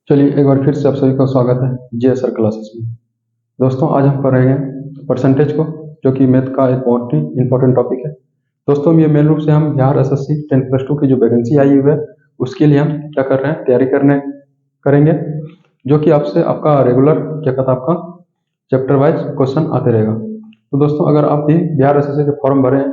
चलिए एक बार फिर से आप सभी का स्वागत है जीएसआर क्लासेस में। दोस्तों आज हम पढ़ेंगे परसेंटेज को, जो कि मैथ का एक बहुत ही इंपॉर्टेंट टॉपिक है। दोस्तों ये मेन रूप से हम बिहार एसएससी 10+2 की जो वैकेंसी आई हुई है उसके लिए हम क्या कर रहे हैं, तैयारी करेंगे, जो कि आपसे आपका रेगुलर क्या कहता है आपका चैप्टर वाइज क्वेश्चन आते रहेगा। तो दोस्तों अगर आप भी बिहार एसएससी के फॉर्म भरे हैं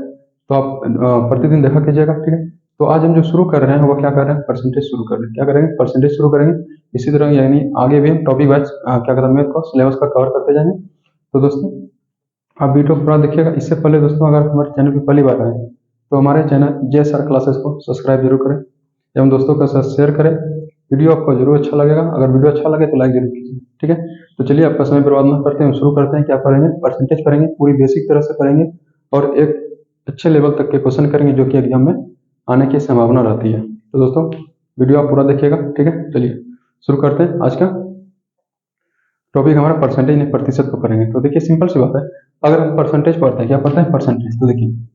तो आप प्रतिदिन देखा कीजिएगा, ठीक है। तो आज हम जो शुरू कर रहे हैं वो क्या कर रहे हैं, परसेंटेज शुरू कर रहे हैं। क्या करेंगे, परसेंटेज शुरू करेंगे। इसी तरह यानी आगे भी हम टॉपिक वाइज क्या कहते हैं मैथ को सिलेबस का कवर करते जाएंगे। तो दोस्तों आप वीडियो पूरा देखिएगा। इससे पहले दोस्तों अगर हमारे चैनल पर पहली बार आए तो हमारे चैनल जेएसआर क्लासेस को सब्सक्राइब जरूर करें एवं दोस्तों के साथ शेयर करें। वीडियो आपको जरूर अच्छा लगेगा। अगर वीडियो अच्छा लगे तो लाइक जरूर कीजिए, ठीक है। तो चलिए आपका समय बर्बाद ना करते हैं, शुरू करते हैं। क्या करेंगे, परसेंटेज करेंगे, पूरी बेसिक तरह से करेंगे और एक अच्छे लेवल तक के क्वेश्चन करेंगे जो कि एग्जाम में आने की संभावना रहती है। तो दोस्तों वीडियो आप पूरा देखिएगा, ठीक है। चलिए शुरू करते हैं। आज का टॉपिक हमारा परसेंटेज नहीं प्रतिशत को करेंगे। तो देखिए सिंपल सी बात है, अगर हम परसेंटेज पढ़ते हैं, क्या पढ़ते हैं परसेंटेज, तो देखिए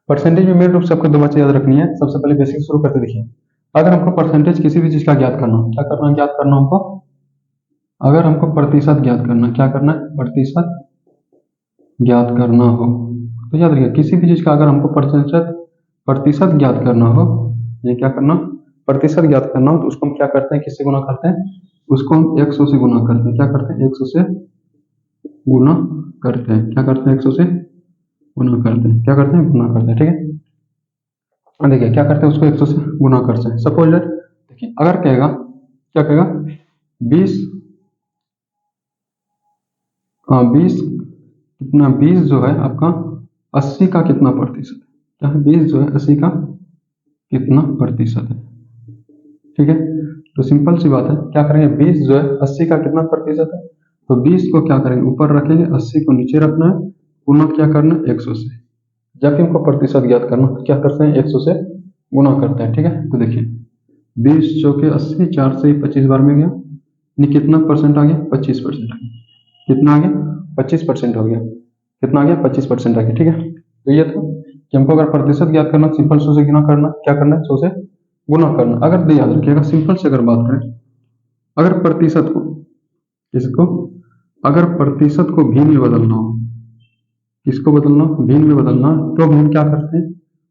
परसेंटेज में मेन रूप से आपको दो बातें याद रखनी है। सबसे पहले बेसिक शुरू करते देखिए, अगर हमको परसेंटेज किसी भी चीज का ज्ञात करना हो, क्या करना है, ज्ञात करना हमको, अगर हमको प्रतिशत ज्ञात करना, क्या करना है, प्रतिशत ज्ञात करना हो तो याद रखिए किसी भी चीज का अगर हमको प्रतिशत ज्ञात करना हो, ये क्या करना, प्रतिशत ज्ञात करना हो तो उसको हम क्या करते हैं, किससे गुना करते हैं, उसको हम 100 से गुना करते हैं। क्या करते हैं, 100 से गुना करते हैं। क्या करते हैं, 100 से गुना करते हैं। क्या करते हैं, गुना करते हैं, ठीक है। देखिए क्या करते हैं, उसको 100 से गुना करते हैं। सपोज दैट देखिए अगर कहेगा, क्या कहेगा, 20 कितना, 20 जो है आपका 80 का कितना प्रतिशत है। क्या है, 20 जो है 80 का कितना प्रतिशत है, ठीक है। तो सिंपल सी बात है, क्या करेंगे, 20 जो है 80 का कितना प्रतिशत है, तो 20 को क्या करेंगे, ऊपर रखेंगे, 80 को नीचे रखना है, गुना क्या करना है, 100 से। जब भी हमको प्रतिशत ज्ञात करना तो क्या करते हैं, 100 से गुना करते हैं, ठीक है। तो देखिए 20 चौके 80, 4 से 25 बार में गया, यानी कितना परसेंट आ गया, 25% आ गया। कितना आ गया, 25% हो गया। कितना आ गया, 25% आ गया, ठीक है। तो ये था कि हमको अगर प्रतिशत ज्ञात करना, सिंपल 100 से गुना करना, क्या करना है, 100 से गुना करना। अगर याद रखिएगा सिंपल से अगर बात करें, अगर प्रतिशत को, इसको अगर प्रतिशत को भिन्न में बदलना हो, किसको बदलना, भिन्न में बदलना, तो हम क्या करते हैं,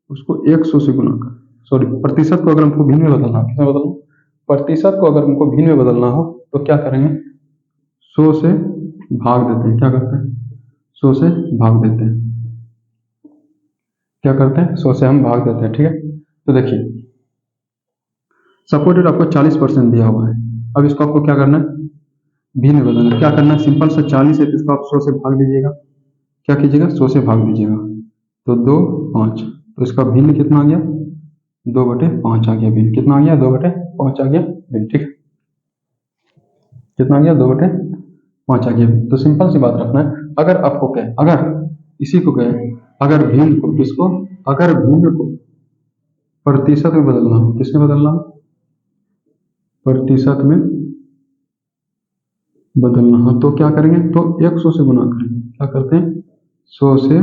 उसको 100 से गुना कर, सॉरी प्रतिशत को अगर हमको भिन्न में बदलना, किसमें बदलना, प्रतिशत को अगर हमको भिन्न में बदलना हो तो क्या करेंगे, 100 से भाग देते हैं। क्या करते हैं, 100 से भाग देते हैं। क्या करते हैं, 100 से हम भाग देते हैं, ठीक है। तो देखिए सपोर्टेड आपको 40% दिया हुआ है। अब इसको आपको क्या करना है, भिन्न में बदलना। क्या करना है, सिंपल से 40 है तो इसको आप 100 से भाग दीजिएगा। क्या कीजिएगा, 100 से भाग दीजिएगा, तो 2 5, तो इसका भिन्न कितना आ गया, 2/5 आ गया भिन्न। कितना आ गया, 2/5 आ गया भिन्न, ठीक है। कितना आ गया, 2/5 आ गया भिन्न। तो सिंपल सी बात रखना है, अगर आपको कहे, अगर इसी को कहे, अगर भिन्न को, किसको, अगर भिन्न को प्रतिशत में बदलना हो, किसमें बदलना हो, प्रतिशत में बदलना हो तो क्या करेंगे, तो 100 से गुना करेंगे। क्या करते हैं, 100 से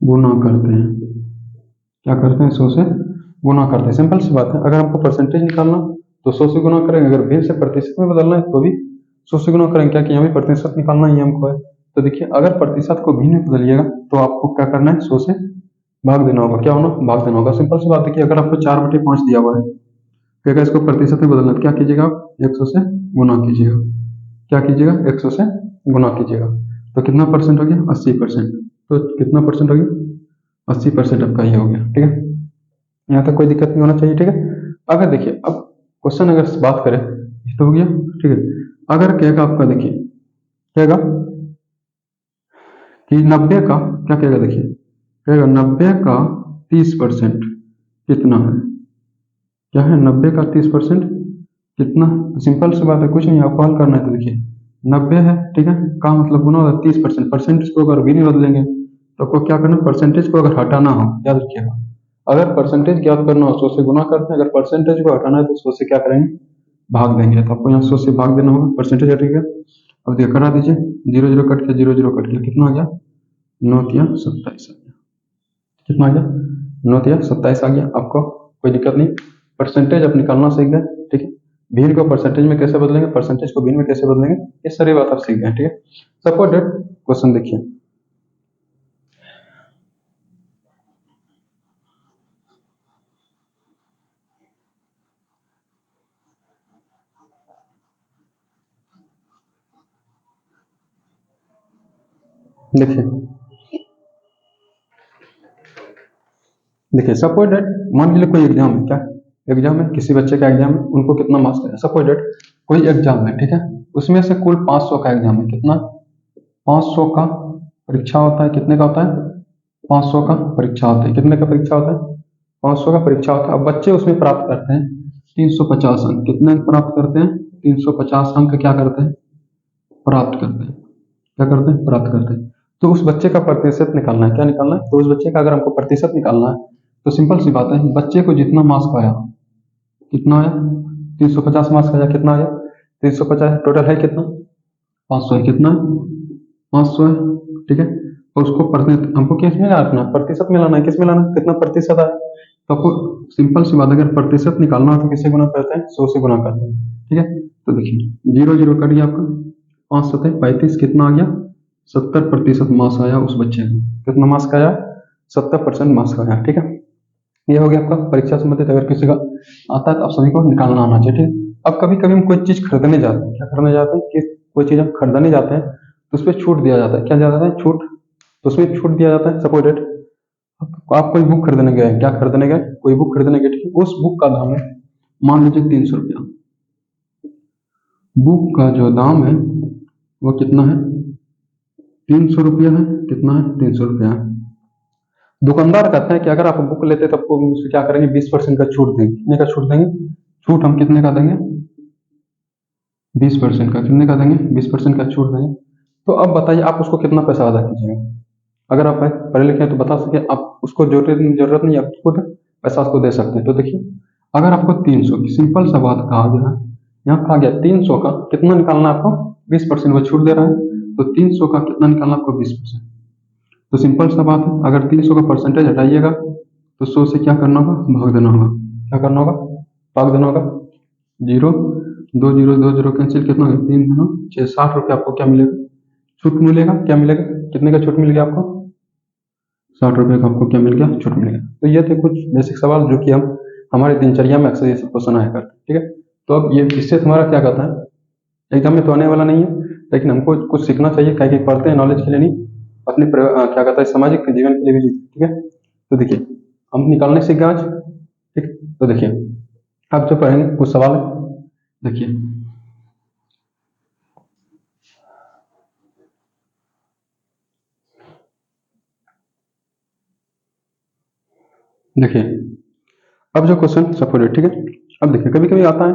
गुना करते हैं। क्या करते हैं, 100 से गुना करते हैं। सिंपल सी बात है, अगर हमको परसेंटेज निकालना तो 100 से गुना करेंगे, अगर भिन्न से प्रतिशत में बदलना है तो भी 100 से गुना करेंगे। क्या कि यहाँ भी प्रतिशत निकालना ही हमको है। तो देखिए अगर प्रतिशत को भिन्न में बदलिएगा तो आपको क्या करना है, 100 से भाग देना होगा। क्या होना, भाग देना होगा। सिंपल सी बात है कि अगर आपको 4/5 दिया हुआ है तो अगर इसको प्रतिशत में बदलना, क्या कीजिएगा, 100 से गुना कीजिएगा। क्या कीजिएगा, 100 से गुना कीजिएगा, तो कितना परसेंट हो गया, 80%। तो कितना परसेंट हो गया, 80% आपका ये हो गया, ठीक है। यहाँ तक कोई दिक्कत नहीं होना चाहिए, ठीक है। अगर देखिए अब क्वेश्चन अगर बात करें, ये तो हो गया, ठीक है। अगर कहेगा आपका, देखिए कहेगा कि 90 का, क्या कहेगा, देखिए कहेगा 90 का 30% कितना है। क्या है, 90 का 30% कितना, तो सिंपल सी बात है, कुछ नहीं, आपको हल करना है। तो देखिए 90 है, ठीक है, का मतलब गुना होगा 30%। परसेंटेज को अगर भी नहीं बदलेंगे तो आपको क्या करना, परसेंटेज को अगर हटाना हो, याद रखिएगा, अगर परसेंटेज ज्ञात करना हो 100 से गुना करते हैं, अगर परसेंटेज को हटाना है तो 100 से क्या करेंगे, भाग देंगे। तो आपको यहाँ 100 से भाग देना होगा, परसेंटेज हटेगा। अब देखिए करा दीजिए, 0 0 कट गया, 0 0 कट गया, कितना आ गया, 9 तिया 27 आ गया। कितना आ गया, 9 तिया 27 आ गया। आपको कोई दिक्कत नहीं, परसेंटेज आप निकालना सीख गए, ठीक है। भिन्न को परसेंटेज में कैसे बदलेंगे, परसेंटेज को भिन्न में कैसे बदलेंगे, ये सारी बात आप सीख गए, ठीक है। सपोज दैट क्वेश्चन देखिए, देखिए सपोज दैट मान लीजिए कोई एग्जाम है, क्या एग्जाम है, किसी बच्चे का एग्जाम है, उनको कितना मार्क्स है। सपोज दैट कोई एग्जाम है, ठीक है, उसमें से कुल 500 का एग्जाम है, कितना 500 का परीक्षा होता है, कितने का होता है 500 का परीक्षा होता है, कितने का परीक्षा होता है 500 का परीक्षा होता है। अब बच्चे उसमें प्राप्त करते हैं 350 अंक, कितने प्राप्त करते हैं 350 अंक क्या करते हैं प्राप्त करते हैं, क्या करते हैं प्राप्त करते हैं। तो उस बच्चे का प्रतिशत निकालना है, क्या निकालना है, तो उस बच्चे का अगर हमको प्रतिशत निकालना है तो सिंपल सी बात है, बच्चे को जितना मार्क्स आया, कितना आया 350 मार्क्स आया, कितना आया 350, टोटल है कितना 500 है, कितना 500 है, ठीक है। और उसको हमको किस में लाना, प्रतिशत में लाना है, किस में लाना, कितना प्रतिशत आया। तो आपको सिंपल सी बात, अगर प्रतिशत निकालना है तो किससे गुना करते हैं 100 से गुना करते हैं, ठीक है। तो देखिए 0 0 कट गया आपका, 5 7 35, कितना आ गया 70% मार्क्स आया उस बच्चे को, कितना मार्क्स आया 70% मार्क्स आया, ठीक है। ये हो गया आपका परीक्षा संबंधित, अगर किसी का आता है तो आप सभी को निकालना आना चाहिए, ठीक है। अब कभी कभी हम कोई चीज खरीदने जाते हैं, क्या खरीदने जाते हैं कि कोई चीज हम खरीदने जाते हैं तो उस पर छूट दिया जाता है, क्या दिया जाता है छूट, तो उसमें छूट दिया जाता है। सपोज डेट आप कोई बुक खरीदने गए, क्या खरीदने गए कोई बुक खरीदने गए, ठीक है, उस बुक का दाम है मान लीजिए 300 रुपया, बुक का जो दाम है वो कितना है 300 रुपया है, कितना है 300 रुपया है। दुकानदार कहते हैं कि अगर आप बुक लेते तो आपको उससे क्या करेंगे 20% का छूट देंगे, कितने का छूट देंगे, छूट हम कितने का देंगे 20% का, कितने का देंगे 20% का छूट देंगे। तो अब बताइए आप उसको कितना पैसा अदा कीजिएगा, अगर आप पढ़े लिखे हैं तो बता सके, आप उसको जरूरत नहीं, आप खुद पैसा उसको दे सकते हैं। तो देखिए अगर आपको 300 की सिंपल सा बात कहा गया, यहाँ कहा गया 300 का कितना निकालना आपको 20%, वो छूट दे रहा है, तो 300 का कितना निकालना आपको 20%। तो सिंपल सा बात है, अगर 300 का परसेंटेज हटाइएगा तो 100 से क्या करना होगा भाग देना होगा, क्या करना होगा भाग देना होगा, 0 2 0 2 0 कैंसिल, कितना होगा 3 गुना 6, 60 रुपये आपको क्या मिलेगा छूट मिलेगा, क्या मिलेगा कितने का छूट मिल गया आपको 60 रुपये का आपको क्या मिल गया छूट मिलेगा। तो ये थे कुछ बेसिक सवाल जो कि हम हमारे दिनचर्या में अक्सर ये सब क्वेश्चन आया करते हैं, ठीक है। तो अब ये इससे हमारा क्या कहता है, एग्जाम में तो आने वाला नहीं है, लेकिन हमको कुछ सीखना चाहिए, क्या कि पढ़ते हैं नॉलेज के लिए नहीं, अपने क्या कहता है सामाजिक जीवन के लिए भी जीते, ठीक है। तो देखिए हम निकालने सीख गए आज, ठीक। तो देखिए आप जो पढ़ेंगे कुछ सवाल है, देखिए देखिए अब जो क्वेश्चन सपोज, ठीक है। अब देखिए कभी कभी आता है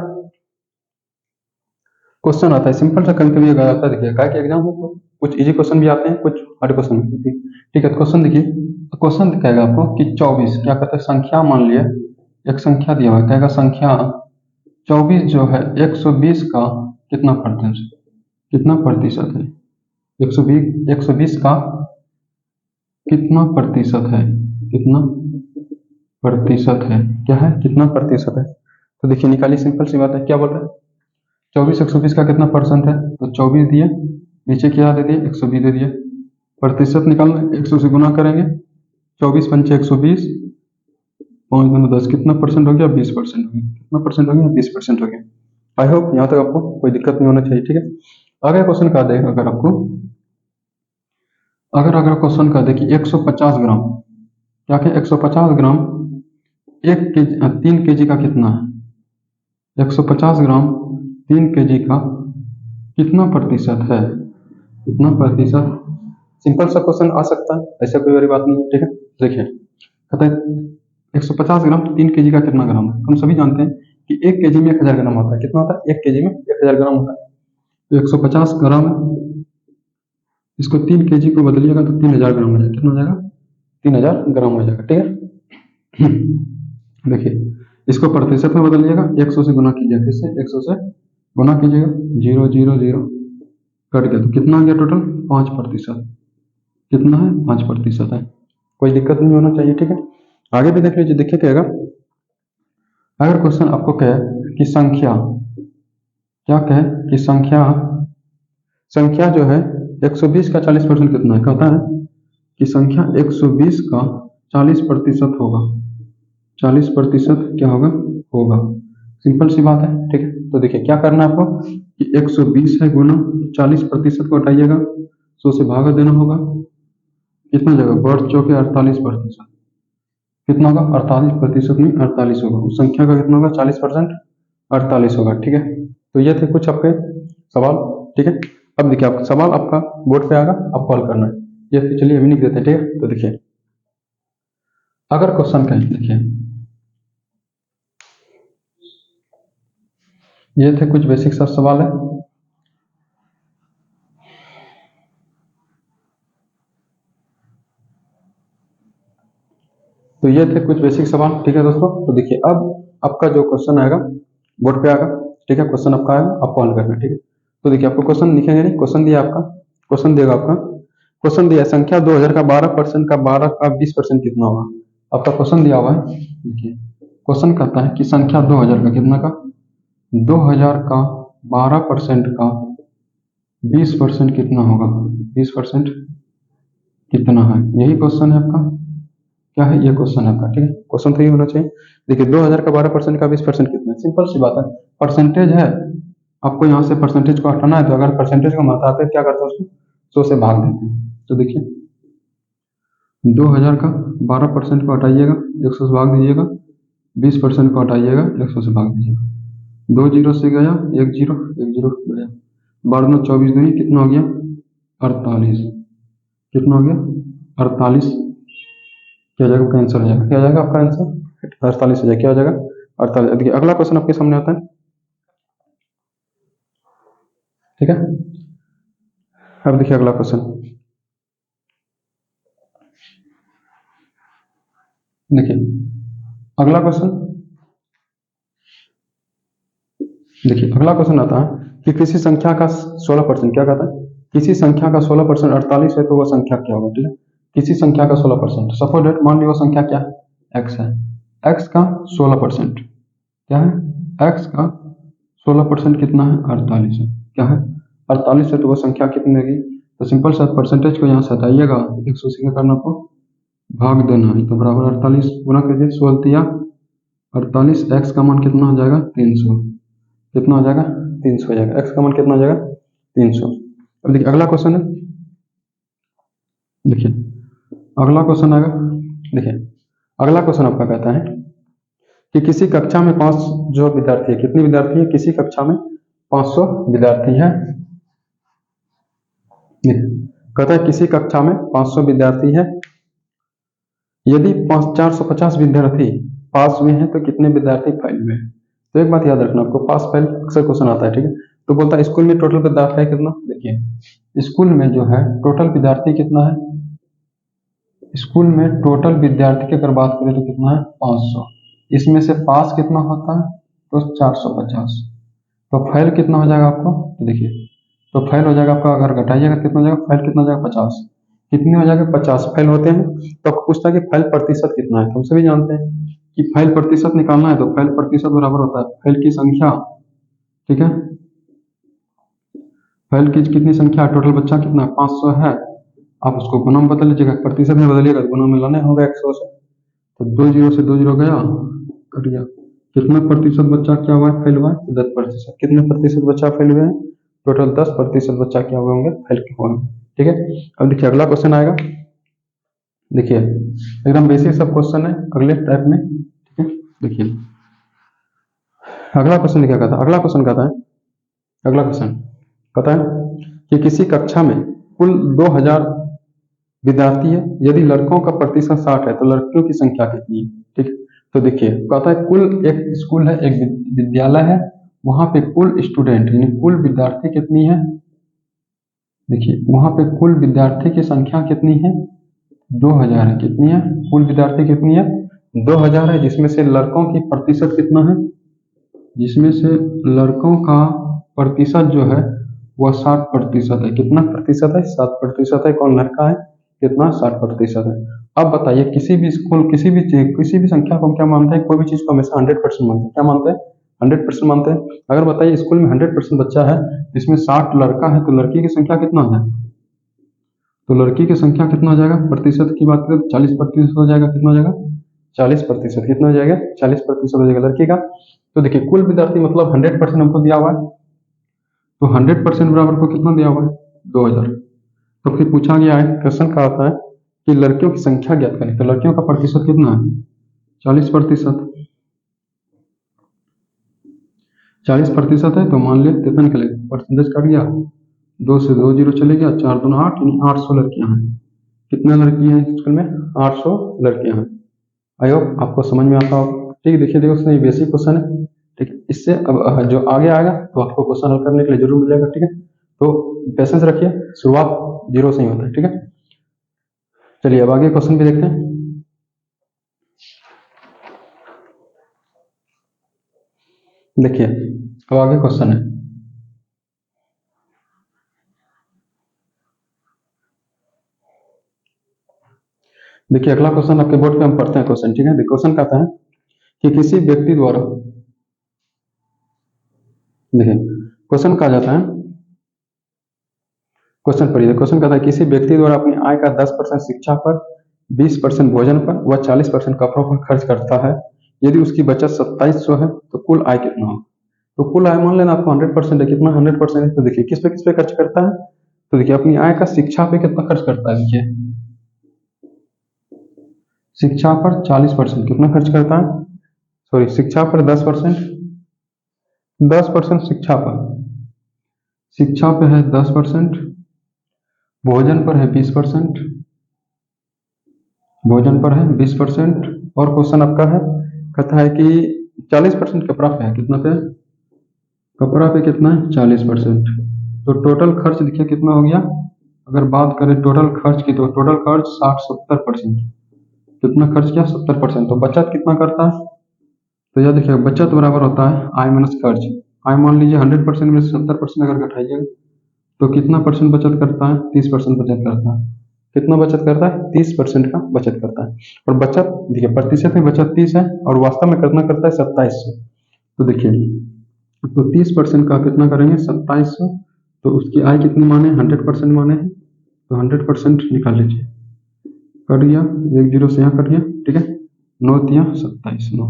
क्वेश्चन आता है सिंपल सा, कभी कभी आता है, देखिए क्या कि एग्जाम में तो कुछ इजी क्वेश्चन भी आते हैं, कुछ हार्ड क्वेश्चन भी, ठीक है। तो क्वेश्चन देखिए, क्वेश्चन कहेगा आपको कि 24 क्या कहते हैं संख्या, मान लिया एक संख्या दिया हुआ है, कहेगा संख्या 24 जो है 120 का कितना प्रतिशत, कितना प्रतिशत है 120 का कितना प्रतिशत है, कितना प्रतिशत है, क्या है कितना प्रतिशत है। तो देखिए निकालिए, सिंपल सी बात है, क्या बोल रहे हैं 24 120 का कितना परसेंट है, तो 24 दिए, नीचे क्या दे दिए 120 दे दिए, प्रतिशत निकालना 100 से गुना करेंगे, 24 पंचे 120, 5 दूनी 10, कितना परसेंट हो गया 20% हो गया, कितना परसेंट हो गया 20% हो गया। आई होप यहाँ तक आपको कोई दिक्कत नहीं होना चाहिए, ठीक है। आगे क्वेश्चन का देगा, अगर आपको अगर क्वेश्चन का दे कि 150 ग्राम, क्या क्या 150 ग्राम 3 kg का कितना है, 150 ग्राम 3 kg का कितना प्रतिशत है, कितना प्रतिशत, सिंपल सा क्वेश्चन आ सकता है, ऐसा कोई बड़ी बात नहीं है, ठीक है। देखिए कहता है 150 ग्राम 3 kg का कितना ग्राम है, हम सभी जानते हैं कि 1 kg में 1000 ग्राम होता है, कितना होता है 1 kg में 1000 ग्राम होता है, तो 150 ग्राम इसको 3 kg को बदलिएगा तो 3000 ग्राम हो जाएगा, कितना हो जाएगा 3000 ग्राम हो जाएगा, ठीक है। देखिए इसको प्रतिशत में बदलिएगा, 100 से गुना कीजिएगा, किससे 100 से गुना कीजिएगा, 0 0 0 कट गया, तो कितना आ गया टोटल 5%, कितना है 5% है, कोई दिक्कत नहीं होना चाहिए, ठीक है। आगे भी देख लीजिए, देखिए क्या अगर क्वेश्चन आपको कहे कि संख्या, क्या कहे कि संख्या जो है 120 का 40% कितना है, कहता है कि संख्या 120 का 40% होगा, 40% क्या होगा। सिंपल सी बात है, ठीक है। तो देखिए क्या करना है आपको कि 120 है गुना 40% को हटाइएगा, 100 से भागा देना होगा, कितना जगह बढ़ चौके 48%, कितना होगा 48% नहीं 48 होगा, उस संख्या का कितना होगा 40%, 48 होगा, ठीक है। तो ये थे कुछ आपके सवाल, ठीक है। अब देखिए आपका सवाल आपका बोर्ड पे आएगा, आप कॉल करना है। ये तो चलिए अभी लिख देते हैं, ठीक है। तो देखिए अगर क्वेश्चन कहें, देखिए ये थे कुछ बेसिक सा सवाल है। तो ये थे कुछ बेसिक सवाल, ठीक है दोस्तों। तो देखिए अब आपका जो क्वेश्चन आएगा बोर्ड पे आएगा, ठीक है। क्वेश्चन आपका आएगा, आप कॉल करना, ठीक है। तो देखिए आपको क्वेश्चन लिखेंगे नहीं, क्वेश्चन दिया आपका, क्वेश्चन देगा आपका, क्वेश्चन दिया संख्या 2000 का 12% का 12 का 20% कितना होगा। आपका क्वेश्चन दिया हुआ है, देखिए क्वेश्चन कहता है कि संख्या 2000 का कितना का 2000 का 12% का 20% कितना होगा, 20% कितना है, यही क्वेश्चन है आपका, क्या है ये क्वेश्चन है आपका, ठीक है। क्वेश्चन तो ये होना चाहिए। देखिए 2000 का 12% का 20% कितना है, सिंपल सी बात है, परसेंटेज है, आपको यहाँ से परसेंटेज को हटाना है। तो अगर परसेंटेज को हम हटाते हैं क्या करते हैं, उसको 100 से भाग देते हैं। तो देखिए 2000 का 12% को हटाइएगा, 100 से भाग दीजिएगा, 20% को हटाइएगा, 100 से भाग दीजिएगा, 2 जीरो से गया, 1 जीरो, 1 जीरो गया, 12 24 दूनी कितना हो गया 48, कितना हो गया 48, क्या जाएगा आपका आंसर हो जाएगा, क्या जाएगा आपका आंसर 48 हो जाएगा, क्या हो जाएगा 48। देखिए अगला क्वेश्चन आपके सामने आता है, ठीक है। अब देखिए अगला क्वेश्चन, देखिए अगला क्वेश्चन, देखिए अगला क्वेश्चन आता है कि किसी संख्या का 16%, क्या कहता है किसी संख्या का 16% 48 है तो वह संख्या क्या होगा, ठीक है। किसी संख्या का 16%, सपोज डेट मान ली वो संख्या क्या है x है, x का 16% क्या है, x का 16% कितना है 48 है, क्या है 48 है, तो वह संख्या कितनी होगी। तो सिंपल सा परसेंटेज को यहाँ से हटाइएगा, 100 से क्या करना आपको भाग देना है, तो बराबर 48 गुना कीजिए, 16 दिया 48, x का मान कितना हो जाएगा 300, कितना हो जाएगा 300 हो जाएगा, x का मान कितना हो जाएगा 300। अब देखिए अगला क्वेश्चन है, देखिए अगला क्वेश्चन आएगा, देखिए अगला क्वेश्चन आपका कहता है कि किसी कक्षा में 5 जो विद्यार्थी है, कितने विद्यार्थी है, किसी कक्षा में 500 विद्यार्थी है, कहता है किसी कक्षा में 500 विद्यार्थी है, यदि 450 विद्यार्थी पास हुए हैं तो कितने विद्यार्थी फेल हुए हैं। तो एक बात याद रखना आपको, पास फेल अक्सर क्वेश्चन आता है, ठीक है। तो बोलता है स्कूल में टोटल विद्यार्थी है कितना, देखिए स्कूल में जो है टोटल विद्यार्थी कितना है, स्कूल में टोटल विद्यार्थी की अगर बात करें तो कितना है 500, इसमें से पास कितना होता है तो 450, तो फेल कितना हो जाएगा आपको, तो देखिए तो फेल हो जाएगा आपका, अगर घटाइएगा कितना हो जाएगा, फेल कितना हो जाएगा 50, कितने हो जाएगा 50 फेल होते हैं। तो आपको पूछता है कि फेल प्रतिशत कितना है, तो हम सभी जानते हैं कि फेल प्रतिशत निकालना है, तो फेल प्रतिशत बराबर होता है फेल की संख्या, ठीक है। फेल की कितनी संख्या, टोटल बच्चा कितना 500 है, आप उसको गुना में बदल लीजिएगा, प्रतिशत में बदलिएगा, गुना में लाने होगा 100 से, तो 2 जीरो से 2 जीरो गया, कट गया, कितना प्रतिशत बच्चा क्या हुआ है फेल हुआ है 10%, कितने प्रतिशत बच्चा फेल हुए हैं, टोटल 10% बच्चा क्या हुए होंगे फेल के होंगे, ठीक है। अब देखिए अगला क्वेश्चन आएगा, देखिए एकदम बेसिक सब क्वेश्चन है अगले टाइप में, ठीक है। देखिए अगला क्वेश्चन क्या कहता है, अगला क्वेश्चन कहता है, अगला क्वेश्चन कहता है कि किसी कक्षा में कुल 2000 विद्यार्थी है, यदि लड़कों का प्रतिशत 60 है तो लड़कियों की संख्या कितनी है, ठीक है। तो देखिए कहता है कुल एक स्कूल है, एक विद्यालय है, वहां पे कुल स्टूडेंट यानी कुल विद्यार्थी कितनी है, देखिए वहां पे कुल विद्यार्थी की संख्या कितनी है 2000 है, कितनी है कुल विद्यार्थी कितनी है 2000 है, जिसमें से लड़कों की प्रतिशत कितना है, जिसमें से लड़कों का प्रतिशत जो है वह 60% है, कितना प्रतिशत है 60% है, कौन लड़का है कितना 60% है। अब बताइए किसी भी स्कूल किसी भी संख्या को हम क्या मानते हैं, कोई भी चीज को हमेशा 100% मानते हैं, क्या मानते हैं 100% मानते हैं। अगर बताइए स्कूल में 100% बच्चा है, इसमें 60 लड़का है, तो लड़की की संख्या कितना हो जाएगा? तो लड़की की संख्या कितना हो जाएगा? प्रतिशत की बात करें 40% हो जाएगा। कितना हो जाएगा? 40%। कितना हो जाएगा? 40% हो जाएगा लड़की का। तो देखिए कुल विद्यार्थी मतलब 100% हमको दिया हुआ है, तो 100% बराबर को कितना दिया हुआ है? 2000। तो फिर पूछा गया है, क्वेश्चन का आता है कि लड़कियों की संख्या ज्ञात करें। तो लड़कियों का प्रतिशत कितना है? 40%। 40% है, तो मान लिया कितना निकलेगा? परसेंटेज कट गया, 2 से 2 जीरो चले गया, 4 दूना 8, यानी 800 लड़कियां हैं। कितने लड़कियां हैं स्कूल में? 800 लड़कियां हैं। आई होप आपको समझ में आता होगा। ठीक है, देखिए उसने बेसिक क्वेश्चन है। ठीक है, इससे अब जो आगे आएगा तो आपको क्वेश्चन हल करने के लिए जरूर मिलेगा। ठीक है, तो पेशेंस रखिए, शुरुआत 0 से ही होता है। ठीक है, चलिए अब आगे क्वेश्चन भी देखते हैं। देखिए अब आगे क्वेश्चन है, देखिए अगला क्वेश्चन आपके बोर्ड पे हम पढ़ते हैं क्वेश्चन। ठीक है, क्वेश्चन कहता है कि किसी व्यक्ति द्वारा, देखिए क्वेश्चन कहा जाता है, क्वेश्चन पढ़िए। क्वेश्चन कहता है किसी व्यक्ति द्वारा अपनी आय का 10% शिक्षा पर, 20% भोजन पर व 40% कपड़ों पर खर्च करता है। यदि उसकी बचत 2700 है तो कुल आय कितना होगा? तो कुल आय मान लेना आपको 100% है। कितना? 100% है। तो देखिए किस पे खर्च करता है? तो देखिए अपनी आय का शिक्षा पे कितना खर्च करता है? देखिए शिक्षा पर 40% कितना खर्च करता है? सॉरी, शिक्षा पर 10%, 10% शिक्षा पर, शिक्षा पे है 10%, भोजन पर है 20%, भोजन पर है 20%, और क्वेश्चन आपका है, कहता है कि 40% कपड़ा पे है। कितना पे? कपड़ा पे कितना है? 40%। तो टोटल खर्च देखिए कितना हो गया? अगर बात करें टोटल खर्च की, तो टोटल खर्च 60-70%। कितना खर्च किया? 70%। तो बचत कितना करता है? तो यह देखिए बचत बराबर होता है आय माइनस खर्च। आय मान लीजिए 100% में 70% अगर घटाइएगा तो कितना परसेंट बचत करता है? 30% बचत करता है। कितना बचत करता है? 30% का बचत करता है। और बचत देखिए प्रतिशत में बचत 30 है और वास्तव में कितना करता है? 2700। तो देखिए तो 30% का कितना करेंगे? 2700। तो उसकी आय कितनी माने? 100% माने हैं, तो 100% निकाल लीजिए। कट गया, 1 जीरो से यहाँ कट गया। ठीक है, 9 तिया 27, 9।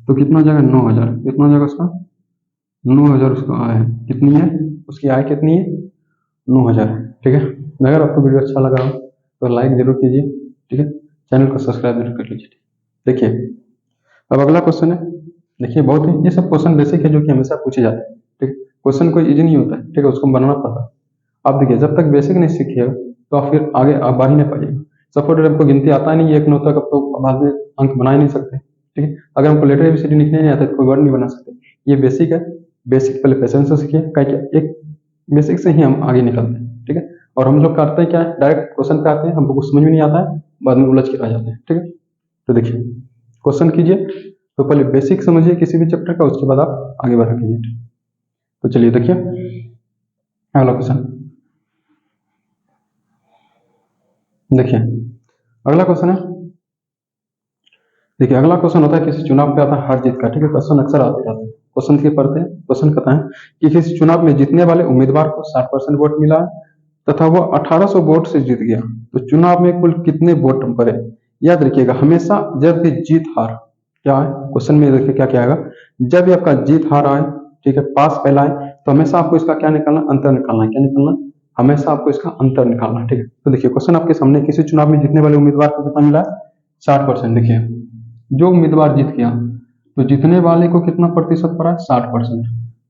तो कितना जाएगा? 9000। कितना जाएगा उसका? 9000 उसका आय है। कितनी है उसकी आय? कितनी है? 9000। ठीक है, अगर आपको वीडियो अच्छा लगा हो तो लाइक जरूर कीजिए। ठीक है, चैनल को सब्सक्राइब जरूर कर लीजिए। देखिए अब अगला क्वेश्चन है। देखिए बहुत ही ये सब क्वेश्चन बेसिक है जो कि हमेशा पूछे जाते हैं। ठीक है, क्वेश्चन कोई इजी नहीं होता है। ठीक है, उसको बनाना पड़ता है। आप देखिए जब तक बेसिक नहीं सीखिएगा तो आप फिर आगे आप बढ़ ही नहीं पाइएगा। सपोज आपको गिनती आता नहीं 1 9 तक, अब तो बाद में अंक बना ही नहीं सकते। ठीक है, अगर हमको लेटर एबीसीडी लिखने नहीं आता तो कोई वर्ड नहीं बना सकते। ये बेसिक है। बेसिक पहले पेशेंस से सीखिए, एक बेसिक से ही हम आगे निकलते हैं। ठीक है, और हम लोग करते हैं क्या है, डायरेक्ट क्वेश्चन पे आते हैं, हमको कुछ समझ में नहीं आता है, बाद में उलझ के रह जाते हैं। ठीक है, तो देखिए क्वेश्चन कीजिए, तो पहले बेसिक समझिए किसी भी चैप्टर का, उसके बाद आप आगे बढ़ा कीजिए। तो चलिए देखिए अगला क्वेश्चन। देखिए अगला क्वेश्चन है, देखिए अगला क्वेश्चन होता है किसी चुनाव पे आता है हार जीत का। ठीक है, क्वेश्चन अक्सर आते रहते हैं। क्वेश्चन के पढ़ते हैं। क्वेश्चन कहता है कि किसी चुनाव में जीतने वाले उम्मीदवार को 60% वोट मिला तथा वह 1800 वोट से जीत गया, तो चुनाव में कुल कितने वोट पड़े? याद रखिएगा हमेशा जब भी जीत हार क्या है, क्वेश्चन में देखिए क्या क्या आएगा। जब भी आपका जीत हार आए, ठीक है, पास पहला आए, तो हमेशा आपको इसका क्या निकालना? अंतर निकालना है। क्या निकालना? हमेशा आपको इसका अंतर निकालना है। ठीक है, तो देखिए क्वेश्चन आपके सामने, किसी चुनाव में जीतने वाले उम्मीदवार को कितना मिला? 60%। देखिए जो उम्मीदवार जीत गया तो जीतने वाले को कितना प्रतिशत पड़ा? 60%।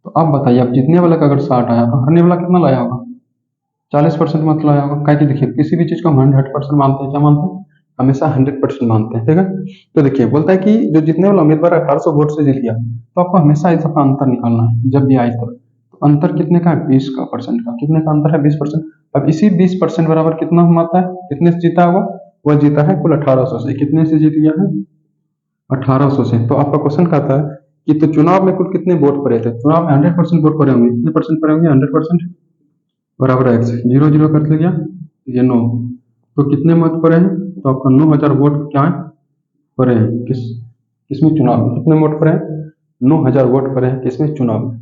तो अब बताइए, अब जीतने वाले का अगर 60 आया तो हारने वाला कितना लाया होगा? 40% मत लाया होगा। क्या कि देखिए किसी भी चीज को हम 100% मानते हैं। क्या मानते हैं? हमेशा 100% मानते हैं। ठीक है, तो देखिए बोलता है कि जो जीतने वाला उम्मीदवार 1800 वोट से जीत गया, तो आपको हमेशा इस का अंतर निकालना है जब भी आए तो अंतर कितने का है? 20 का परसेंट का। कितने का अंतर है? 20%। अब इसी 20% बराबर कितना हम आता है? कितने से जीता है वह जीता है कुल 1800 से। कितने से जीत गया है? 1800 से। तो आपका क्वेश्चन कहता है कि तो चुनाव में कुल कितने वोट पड़े थे? चुनाव में 100% वोट पड़े होंगे। कितने परसेंट पड़े होंगे? 100%। बराबर एक्स, 0 0 कर लिया, ये 9। तो कितने मत पड़े हैं? तो आपका 9000 वोट क्या है? पड़े हैं। किसमें? चुनाव में। कितने वोट पड़े हैं? 9,000 वोट पड़े हैं किसमें, चुनाव में।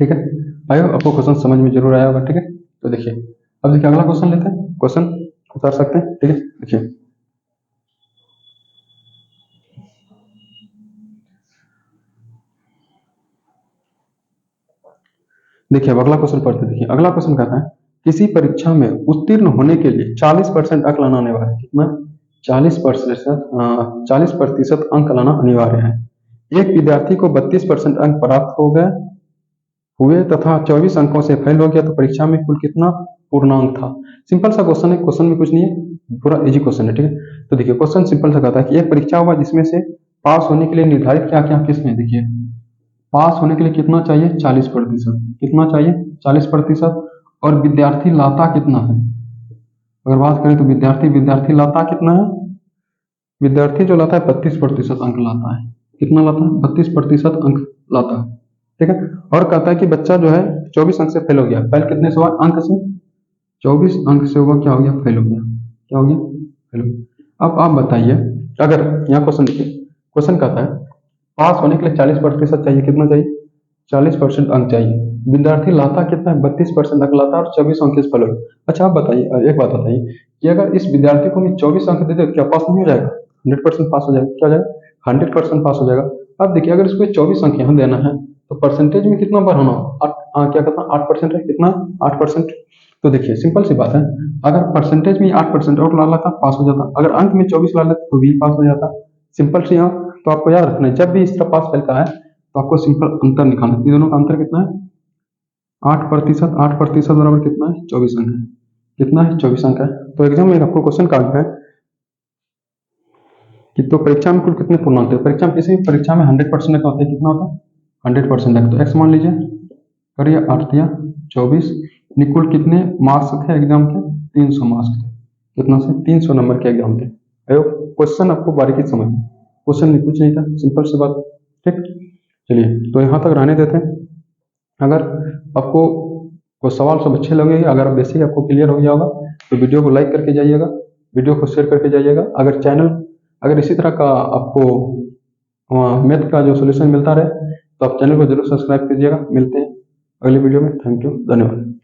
ठीक है, आई होप आपको क्वेश्चन समझ में जरूर आया होगा। ठीक है, तो देखिए अब देखिए अगला क्वेश्चन लेते हैं, क्वेश्चन उतार सकते हैं। ठीक है, देखिए देखिए अब अगला क्वेश्चन पढ़ते हैं। देखिए अगला क्वेश्चन कहता है किसी परीक्षा में उत्तीर्ण होने के लिए 40% अंक लाना अनिवार्य है। कितना, 40% अंक लाना अनिवार्य है। एक विद्यार्थी को 32% अंक प्राप्त हो गए हुए तथा 24 अंकों से फेल हो गया तो परीक्षा में कुल कितना पूर्णांक था। सिंपल सा क्वेश्चन है, क्वेश्चन में कुछ नहीं है, पूरा इजी क्वेश्चन है। ठीक है, तो देखिए क्वेश्चन सिंपल सा कहता है कि एक परीक्षा हुआ जिसमें से पास होने के लिए निर्धारित क्या क्या किसमें, देखिए पास होने के लिए कितना चाहिए, 40%। कितना चाहिए, 40%। और विद्यार्थी लाता कितना है, अगर बात करें तो विद्यार्थी लाता कितना है, विद्यार्थी जो लाता है 32% अंक लाता है। कितना लाता है, 32% अंक लाता है। ठीक है, और कहता है कि बच्चा जो है 24 अंक से फेल हो गया। फेल कितने से हुआ, अंक से, 24 अंक से हुआ क्या हो गया, फेल हो गया। क्या हो गया, फेल हो गया। अब आप बताइए, अगर यहाँ क्वेश्चन देखिए, क्वेश्चन कहता है पास होने के लिए 40% चाहिए, कितना चाहिए, 40% अंक चाहिए। विद्यार्थी लाता कितना है, 32% अंक लाता है और 24 अंक से फेल हो गया। अच्छा आप बताइए, एक बात बताइए कि अगर इस विद्यार्थी को मैं 24 अंक दे दे तो क्या पास नहीं हो जाएगा, 100% पास हो जाएगा। क्या हो जाएगा, 100% पास हो जाएगा। अब देखिए अगर इसको 24 अंक यहाँ देना है तो परसेंटेज में कितना बढ़ाना, क्या कहता है 8% है, कितना 8%। तो देखिए सिंपल सी बात है, अगर परसेंटेज में 8% और ला लेता पास हो जाता, अगर अंक में 24 ला लेता तो भी पास हो जाता। सिंपल सी। यहाँ तो आपको याद रखना है जब भी इस तरह पास फैलता है तो आपको सिंपल अंतर निकालना है। इन दोनों का अंतर कितना है, 8%। 8% बराबर कितना है, 24 अंक है। कितना है, 24 अंक है। तो एग्जाम में आपको क्वेश्चन का है कि तो परीक्षा में कुल कितने पूर्णांक थे। परीक्षा में किसी भी परीक्षा में 100% का होता है, कितना होता है, 100%। तो एक्स मान लीजिए, करिए 8 दिया 24, कुल कितने मार्क्स थे एग्जाम के, 300 मार्क्स थे। कितना से, 300 नंबर के एग्जाम थे। क्वेश्चन आपको बारीकी से समझना, क्वेश्चन में कुछ नहीं था, सिंपल सी बात। ठीक, चलिए तो यहाँ तक रहने देते हैं। अगर आपको वो सवाल सब अच्छे लगे, अगर बेसिक आपको क्लियर हो गया होगा तो वीडियो को लाइक करके जाइएगा, वीडियो को शेयर करके जाइएगा। अगर इसी तरह का आपको मैथ का जो सोल्यूशन मिलता रहे तो आप चैनल को जरूर सब्सक्राइब कीजिएगा। मिलते हैं अगली वीडियो में। थैंक यू, धन्यवाद।